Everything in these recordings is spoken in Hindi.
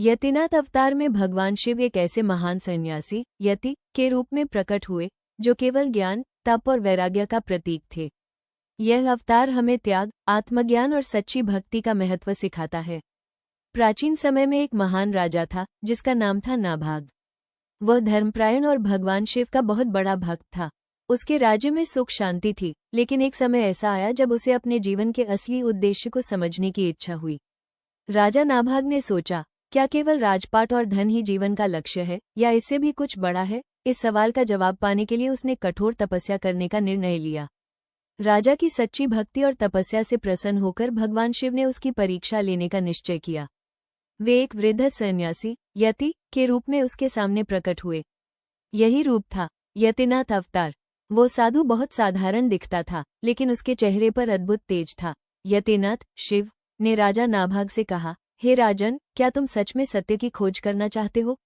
यतिनाथ अवतार में भगवान शिव एक ऐसे महान सन्यासी यति के रूप में प्रकट हुए जो केवल ज्ञान, तप और वैराग्य का प्रतीक थे। यह अवतार हमें त्याग, आत्मज्ञान और सच्ची भक्ति का महत्व सिखाता है। प्राचीन समय में एक महान राजा था जिसका नाम था नाभाग। वह धर्मपरायण और भगवान शिव का बहुत बड़ा भक्त था। उसके राज्य में सुख शांति थी, लेकिन एक समय ऐसा आया जब उसे अपने जीवन के असली उद्देश्य को समझने की इच्छा हुई। राजा नाभाग ने सोचा, क्या केवल राजपाट और धन ही जीवन का लक्ष्य है या इससे भी कुछ बड़ा है? इस सवाल का जवाब पाने के लिए उसने कठोर तपस्या करने का निर्णय लिया। राजा की सच्ची भक्ति और तपस्या से प्रसन्न होकर भगवान शिव ने उसकी परीक्षा लेने का निश्चय किया। वे एक वृद्ध सन्यासी यति के रूप में उसके सामने प्रकट हुए। यही रूप था यतिनाथ अवतार। वो साधु बहुत साधारण दिखता था, लेकिन उसके चेहरे पर अद्भुत तेज था। यतिनाथ शिव ने राजा नाभाग से कहा, हे राजन, क्या तुम सच में सत्य की खोज करना चाहते हो?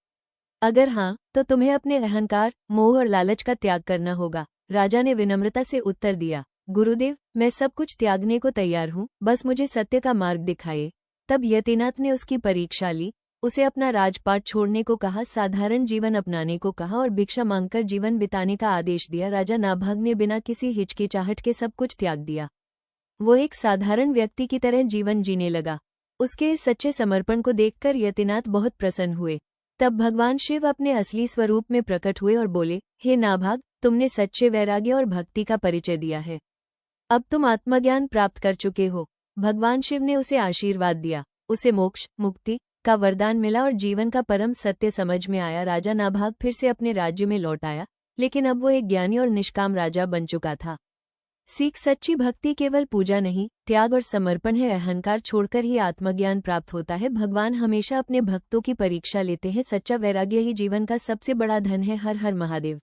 अगर हाँ, तो तुम्हें अपने अहंकार, मोह और लालच का त्याग करना होगा। राजा ने विनम्रता से उत्तर दिया, गुरुदेव, मैं सब कुछ त्यागने को तैयार हूँ, बस मुझे सत्य का मार्ग दिखाइए। तब यतिनाथ ने उसकी परीक्षा ली, उसे अपना राजपाट छोड़ने को कहा, साधारण जीवन अपनाने को कहा और भिक्षा मांगकर जीवन बिताने का आदेश दिया। राजा नाभाग ने बिना किसी हिचकिचाहट के सब कुछ त्याग दिया। वो एक साधारण व्यक्ति की तरह जीवन जीने लगा। उसके इस सच्चे समर्पण को देखकर यतिनाथ बहुत प्रसन्न हुए। तब भगवान शिव अपने असली स्वरूप में प्रकट हुए और बोले, हे नाभाग, तुमने सच्चे वैराग्य और भक्ति का परिचय दिया है। अब तुम आत्मज्ञान प्राप्त कर चुके हो। भगवान शिव ने उसे आशीर्वाद दिया। उसे मोक्ष, मुक्ति का वरदान मिला और जीवन का परम सत्य समझ में आया। राजा नाभाग फिर से अपने राज्य में लौट आया, लेकिन अब वो एक ज्ञानी और निष्काम राजा बन चुका था। सीख, सच्ची भक्ति केवल पूजा नहीं, त्याग और समर्पण है। अहंकार छोड़कर ही आत्मज्ञान प्राप्त होता है। भगवान हमेशा अपने भक्तों की परीक्षा लेते हैं। सच्चा वैराग्य ही जीवन का सबसे बड़ा धन है। हर हर महादेव।